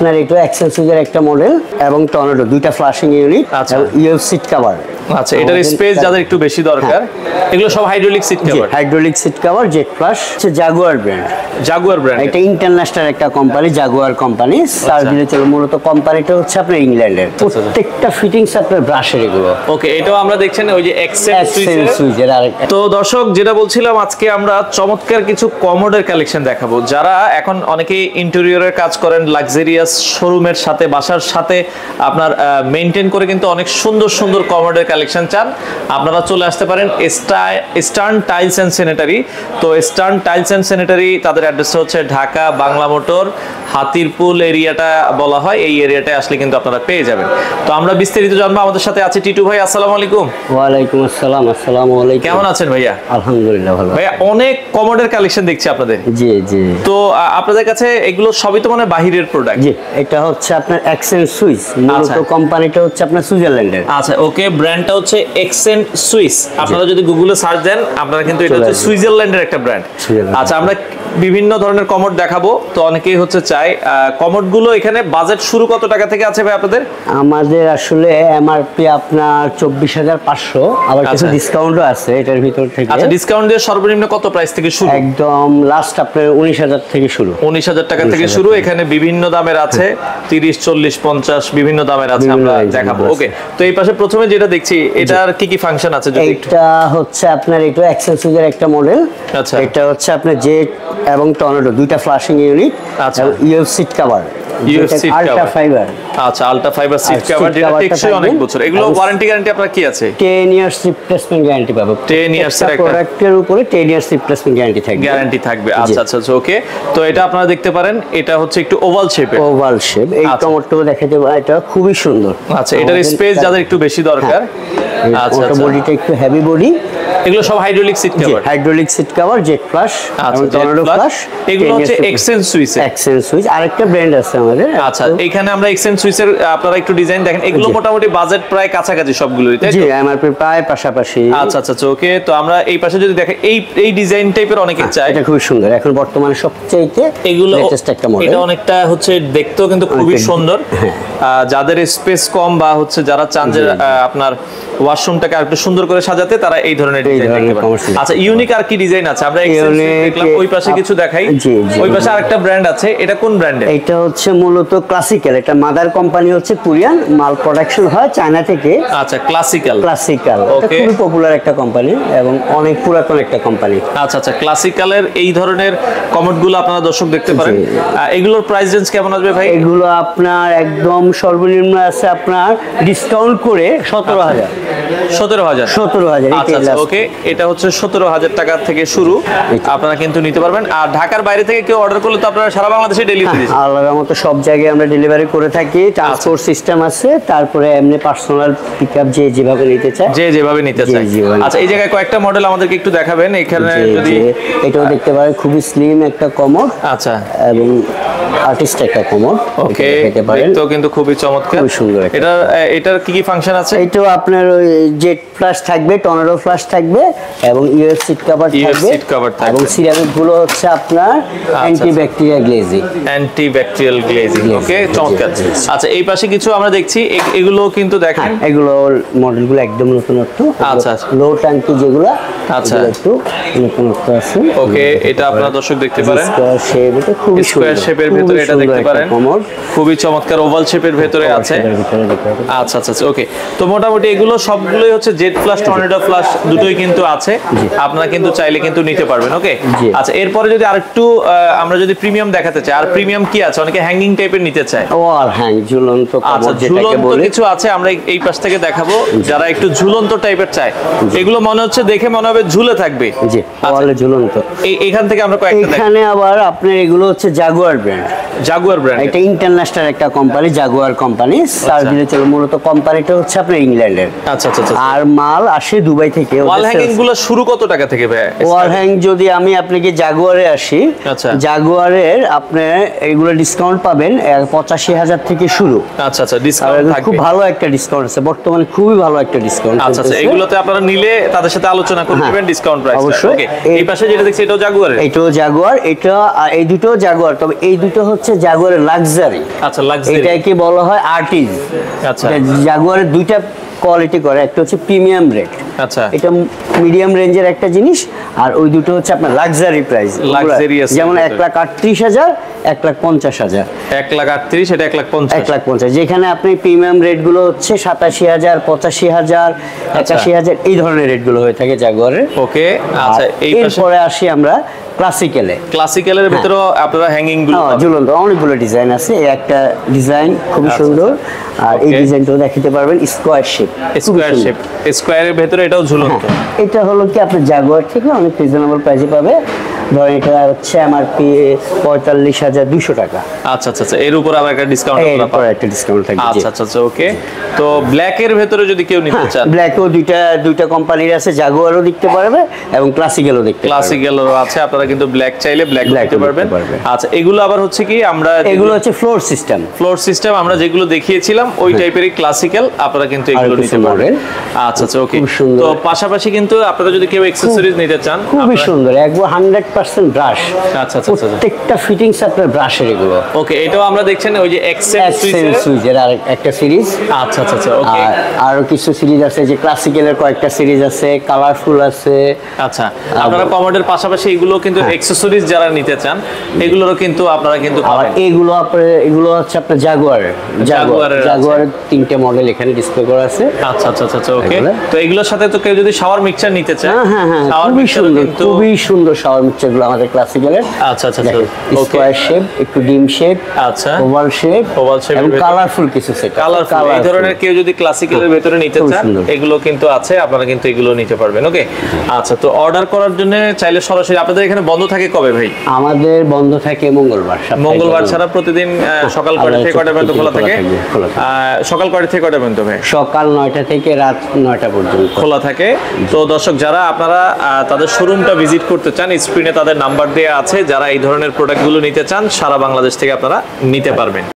আপনার এটা এক্সেলসিজের একটা মডেল এবং টর্নেডো দুইটা ফ্লাশিং ইউনিট আচ্ছা ইউএফ সিট কভার। আচ্ছা এটার স্পেস যাদের একটু বেশি দরকার এগুলো সব hydraulic seat cover. Hydraulic seat cover jet flush হচ্ছে জাগুয়ার ব্র্যান্ড। জাগুয়ার ব্র্যান্ড এটা ইন্টারন্যাশনাল একটা কোম্পানি, জাগুয়ার কোম্পানি। স্যার দিলে চলো, মূলত কোম্পানিটা হচ্ছে আপনার ইংল্যান্ডের। প্রত্যেকটা ফিটিংস আপনার ব্রাশের এগুলো। ওকে, এটাও আমরা দেখছেন ওই যে এক্সেল সুইচের আরেকটা। তো দর্শক যেটা বলছিলাম, আজকে আমরা চমৎকার কিছু কমোডের কালেকশন দেখাবো। যারা এখন অনেকেই ইন্টেরিয়রের কাজ করেন, লাক্সারিয়াস শোরুমের সাথে বাসার সাথে আপনার মেইনটেইন করে কিন্তু অনেক সুন্দর সুন্দর কমোডের কালেকশন চান, আপনারা চলে আসতে পারেন ইস্টার্ন টাইলস এন্ড স্যানিটারি। তো ইস্টার্ন টাইলস এন্ড স্যানিটারি, তাদের অ্যাড্রেসটা হচ্ছে ঢাকা বাংলা মোটর হাতিরপুল এরিয়াটা বলা হয়, এই এরিয়াটায় আসলে কিন্তু আপনারা পেয়ে যাবেন। তো আমরা বিস্তারিত জানবো। আমাদের সাথে আছে টিটু ভাই। আসসালামু আলাইকুম। ওয়ালাইকুম আসসালাম। আসসালামু আলাইকুম। কেমন আছেন ভাইয়া? আলহামদুলিল্লাহ ভালো। ভাইয়া অনেক কমোডের কালেকশন দেখছি আপনাদের। জি জি। তো আপনাদের কাছে এগুলো সবই তো মানে বাহিরের প্রোডাক্ট? জি, এটা হচ্ছে আপনার এক্সেন্ট সুইস। মূলত কোম্পানিটা হচ্ছে আপনার সুইজারল্যান্ডের। আচ্ছা ওকে, ব্র্যান্ডটা হচ্ছে এক্সেন্ট সুইস। আপনারা যদি গুগলে সার্চ দেন আপনারা কিন্তু এটা হচ্ছে সুইজারল্যান্ডের একটা ব্র্যান্ড। আচ্ছা, আমরা বিভিন্ন ধরনের কমোড দেখাবো। তো অনেকেই হচ্ছে চাই কমোড গুলো, এখানে বাজেট শুরু কত টাকা থেকে আছে ভাই আপনাদের? আমাদের আসলে এমআরপি আপনার 24,500, আবার কিছু ডিসকাউন্টও আছে এটার ভিতর থেকে। আচ্ছা, ডিসকাউন্ট দিয়ে সর্বনিম্ন কত প্রাইস থেকে শুরু? একদম লাস্ট আপনার 19,000 থেকে শুরু। 19,000 টাকা থেকে শুরু। এখানে বিভিন্ন দামের আছে, 30, 40, 50 বিভিন্ন দামের আছে, আমরা দেখাবো। ওকে, তো এই পাশে প্রথমে যেটা দেখছি, এটার কি কি ফাংশন আছে? এটা হচ্ছে আপনার এটা এক্সেলসিজের একটা মডেল। আচ্ছা, এটা হচ্ছে আপনার জেট এবং টর্নেডো দুইটা ফ্লাশিং ইউনিট। আচ্ছা, UF seat cover, ultra fibre. আচ্ছা, আলট্রা ফাইবার সিট কভার, যেটা টেকসই অনেক বছর। এগুলো ওয়ারেন্টি গ্যারান্টি আপনার কি আছে? 10 ইয়ার্স রিপ্লেসমেন্ট গ্যারান্টি পাবে। 10 ইয়ার্স এর একটা প্রোডাক্টের উপরে 10 ইয়ার্স রিপ্লেসমেন্ট গ্যারান্টি থাকবে। গ্যারান্টি থাকবে। আচ্ছা আচ্ছা ওকে। তো এটা আপনারা দেখতে পারেন, এটা হচ্ছে একটু ওভাল শেপের। Oval shape. এই টমেটো দেখাতে পারেন, এটা খুবই সুন্দর। আচ্ছা, এটার স্পেস যাদের একটু বেশি দরকার। আচ্ছা, বডিটা একটু হেভি বডি। এগুলো সব hydraulic seat cover. Hydraulic seat cover, jet flush এবং টর্নেডো ফ্লাশ। এগুলো হচ্ছে এক্সেন্ট সুইস। এক্সেন্ট সুইস আরেকটা ব্র্যান্ড আছে আমাদের। আচ্ছা, এখানে আমরা এক্সেন্ট সুইসের আপনারা একটু ডিজাইন দেখেন। এগুলো মোটামুটি বাজেট প্রায় কাছাকাছি সবগুলোই, তাই তো? জি, এমআরপি প্রায় পাশাপাশি। আচ্ছা আচ্ছা ওকে। তো আমরা এই পাশে যদি দেখেন, এই ডিজাইন টাইপের অনেকে চায়। এটা খুব সুন্দর, এখন বর্তমানে সবচেয়ে এগুলো লেটেস্ট একটা মডেল। এটা অনেকটা হচ্ছে দেখতেও কিন্তু খুবই সুন্দর। যাদের স্পেস কম বা হচ্ছে যারা চান যে আপনার ওয়াশরুমটাকে আরেকটু সুন্দর করে সাজাতে, তারা এই ধরনের ডিজাইন দেখতে পারেন। আচ্ছা, ইউনিক আর কি ডিজাইন আছে? আমরা দেখলাম ওই পাশে কিছু দেখাই। ওই পাশে আরেকটা ব্র্যান্ড আছে, এটা কোন ব্র্যান্ডের? এটা হচ্ছে মূলত ক্লাসিক্যাল। এটা মাদার কোম্পানি হচ্ছে কোরিয়ান, মাল প্রোডাকশন হয় চায়না থেকে। আচ্ছা, ক্লাসিক্যাল। এটা খুবই পপুলার একটা কোম্পানি এবং অনেক পুরাতন একটা কোম্পানি। আচ্ছা আচ্ছা, ক্লাসিক্যালের এই ধরনের কমোডগুলো আপনারা দর্শক দেখতে পারেন। এগুলোর প্রাইস রেঞ্জ কেমন আসবে ভাই? এগুলো আপনার একদম সর্বনিম্ন আছে আপনার ডিসকাউন্ট করে 17,000। 17,000। আচ্ছা ওকে, এটা হচ্ছে 17,000 টাকা থেকে শুরু, আপনারা কিন্তু নিতে পারবেন। আর ঢাকার বাইরে থেকে কেউ অর্ডার করলে তো আপনারা সারা বাংলাদেশে ডেলিভারি দিচ্ছেন? আলাদা মতো সব জায়গায় আমরা ডেলিভারি করে থাকি। ট্রান্সপোর্ট সিস্টেম আছে, তারপরে এমনি পার্সোনাল পিকআপ যে যেভাবে নিতে চায়। আচ্ছা, এই জায়গায় কয়েকটা মডেল আমাদেরকে একটু দেখাবেন। এখানে যদি এটাও দেখতে পারেন, খুবই স্লিম একটা কমোড। আচ্ছা, এবং আর্টিস্ট একটা কমোড। ওকে, দেখতেও কিন্তু খুবই চমৎকার, খুবই সুন্দর। এটার কি কি ফাংশন আছে? এটাও আপনার ওই জেট ফ্লাশ থাকবে, টর্নেডো ফ্লাশ থাকবে এবং ইউএফ সিট কভার থাকবে। এবং সিরামিক গুলো হচ্ছে আপনার অ্যান্টিব্যাকটেরিয়াল গ্লেজিং। ওকে, চমৎকার। আচ্ছা, এই পাশে কিছু আমরা দেখছি, এগুলো কিন্তু দেখেন, এগুলো মডেলগুলো একদম নতুনত্ব। আচ্ছা, লো ট্যাঙ্কি যেগুলো, আচ্ছা একটু নতুনত্ব আছে। ওকে, এটা আপনারা দর্শক দেখতে পারেন, স্কয়ার শেপ। এটা খুবই স্কয়ার শেপের ভিতরে এটা দেখতে পারেন, খুবই চমৎকার। ওভাল শেপের ভিতরে আছে। আচ্ছা আচ্ছা ওকে। তো মোটামুটি এগুলো সবগুলোই হচ্ছে জেট ফ্লাশ, টর্নেডো ফ্লাশ দুটোই কিন্তু আছে, আপনারা কিন্তু চাইলে কিন্তু নিতে পারবেন। ওকে, আচ্ছা, এরপরে যদি আরেকটু আমরা যদি প্রিমিয়াম দেখাতে চাই, আর প্রিমিয়াম কি আছে? অনেকে হ্যাঙ্গিং টাইপের নিতে চায়। ওয়াল হ্যাং, ঝুলন্ত কভার যেটাকে বলে, কিছু আছে, আমরা এই পাশ থেকে দেখাবো। যারা একটু ঝুলন্ত টাইপের চায়, এগুলো মনে হচ্ছে দেখে মনে হবে ঝুলে থাকবে। জি, ওয়ালে ঝুলন্ত। এইখান থেকে আমরা কয়েকটা দেখাবো। এখানে আবার আপনার এগুলো হচ্ছে জাগুয়ার ব্র্যান্ড। জাগুয়ার ব্র্যান্ড, এটা ইন্টারন্যাশনাল একটা কোম্পানি, জাগুয়ার কোম্পানি। স্যার দিলে চলো, মূলত কোম্পানিটা হচ্ছে আপনার ইংল্যান্ডের। আচ্ছা আচ্ছা। আর মাল আসে দুবাই থেকে। ওয়াল হ্যাঙ্গিং গুলো শুরু কত টাকা থেকে ভাই? ওয়াল হ্যাং যদি আমি আপনাকে জাগুয়ারে আসি, জাগুয়ারের আপনি এগুলো ডিসকাউন্ট পাবেন 85,000 থেকে থেকে শুরু। আচ্ছা আচ্ছা, ডিসকাউন্ট থাকবে, খুব ভালো একটা ডিসকাউন্ট আছে বর্তমানে, খুবই ভালো একটা ডিসকাউন্ট। আচ্ছা আচ্ছা, এগুলোতে আপনারা নিলে তাদের সাথে আলোচনা করে নেবেন ডিসকাউন্ট প্রাইস। অবশ্যই। ওকে, এই পাশে যেটা দেখছি এটাও জাগুয়ারের? এটাও জাগুয়ার, এটা আর এই দুটো জাগুয়ার, তবে এই দুটো হচ্ছে জাগুয়ারের লাক্সারি। আচ্ছা, লাক্সারি, এটাকে বলা হয় আর্টিজ। আচ্ছা, জাগুয়ারের দুইটা কোয়ালিটি করে, একটা হচ্ছে প্রিমিয়াম রেট, আচ্ছা, এটা মিডিয়াম রেঞ্জের একটা জিনিস, আর ওই দুটো হচ্ছে আপনার লাক্সারি প্রাইস, লাক্সারিয়াস, যেমন 1,38,000, 1,50,000, 1,38,000, এটা 1,50,000, 1,50,000, যেখানে আপনি প্রিমিয়াম রেট গুলো হচ্ছে 87,000, 85,000, 81,000 এই ধরনের রেট গুলো হয়ে থাকে জাগুয়ারের। ওকে, আচ্ছা, এই পাশে এরপরে আসি আমরা ক্লাসিক্যালে। ক্লাসিক্যালের ভিতরেও আপনারা হ্যাঙ্গিং গুলো ঝুলন্ত অনেকগুলো ডিজাইন আছে, এই একটা ডিজাইন খুবই সুন্দর, আর এই ডিজাইনটাও দেখাতে পারবেন, স্কোয়ার শেপ, স্কোয়ারের ভিতরে এটাও ঝুলন্ত। এটা হলো কি আপনার জাগুয়ার থেকে অনেক রিজনেবল প্রাইসে পাবে, ধরেন এটা হচ্ছে এমআরপি 45,200 টাকা। আচ্ছা আচ্ছা আচ্ছা, এর উপর আবার একটা ডিসকাউন্ট একটা ডিসকাউন্ট থাকবে। আচ্ছা আচ্ছা আচ্ছা, ওকে। তো ব্ল্যাক এর ভিতরে যদি কেউ নিতে চান, ব্ল্যাকও দুইটা কোম্পানির আছে, জাগুয়ারও দেখতে পারবে এবং ক্লাসিক্যালও দেখতে পারবে। ক্লাসিক্যালও আছে, আপনারা কিন্তু ব্ল্যাক চাইলে ব্ল্যাক নিতে পারবেন। আচ্ছা, এগুলো আবার হচ্ছে কি, আমরা এগুলো হচ্ছে ফ্লোর সিস্টেম, আমরা যেগুলো দেখিয়েছিলাম ওই টাইপেরই ক্লাসিক্যাল, আপনারা কিন্তু এগুলো নিতে পারবেন। আচ্ছা আচ্ছা, ওকে। তো পাশাপাশি কিন্তু আপনারা যদি কেউ অ্যাকসেসরিজ নিতে চান, খুবই সুন্দর, একবার 100% ব্রাশ। আচ্ছা আচ্ছা, প্রত্যেকটা ফিটিংস আপনার ব্রাশের এগুলো। ওকে, এটাও আমরা দেখছেন ওই যে এক্সেল সুইচের আর একটা সিরিজ। আচ্ছা আচ্ছা আচ্ছা, ওকে। আরো কিছু সিরিজ আছে, যে ক্লাসিক্যালের কয়েকটা সিরিজ আছে, কালারফুল আছে। আচ্ছা, আপনারা কমোডের পাশাপাশি এগুলো কিন্তু অ্যাকসেসরিজ যারা নিতে চান, এগুলোরও কিন্তু আপনারা কিন্তু পাবেন। এগুলো হচ্ছে আপনার জাগুয়ারের 3টে মডেল এখানে ডিসপ্লে করা আছে। আচ্ছা আচ্ছা আচ্ছা, ওকে। তো এগুলোর সাথে তো কেউ যদি শাওয়ার মিক্সচার নিতে চায়, খুবই সুন্দর শাওয়ার মিক্সচার গুলো আমাদের ক্লাসিক্যালের। আচ্ছা আচ্ছা, স্কয়ার শেপ, একটু ডিম শেপ, আচ্ছা, ওভাল শেপ এবং কালারফুল কিছু সেট। কালারফুল এই ধরনের কেউ যদি ক্লাসিক্যালের ভিতরে নিতে চান, এগুলো কিন্তু আছে, আপনারা কিন্তু এগুলো নিতে পারবেন। ওকে, আচ্ছা। তো অর্ডার করার জন্য চাইলে সরাসরি, আপনাদের এখানে বন্ধ থাকে কবে ভাই? আমাদের বন্ধ থাকে মঙ্গলবার ছাড়া প্রতিদিন সকাল কয়টা থেকে কয়টা পর্যন্ত খোলা থাকে? সকাল কয়টা থেকে কয়টা পর্যন্ত ভাই? সকাল 9টা থেকে রাত 9টা পর্যন্ত খোলা থাকে। তো দর্শক, যারা আপনারা তাদের শোরুমটা ভিজিট করতে চান, স্ক্রিনে তাদের নাম্বার দেওয়া আছে, যারা এই ধরনের প্রোডাক্টগুলো নিতে চান সারা বাংলাদেশ থেকে আপনারা নিতে পারবেন।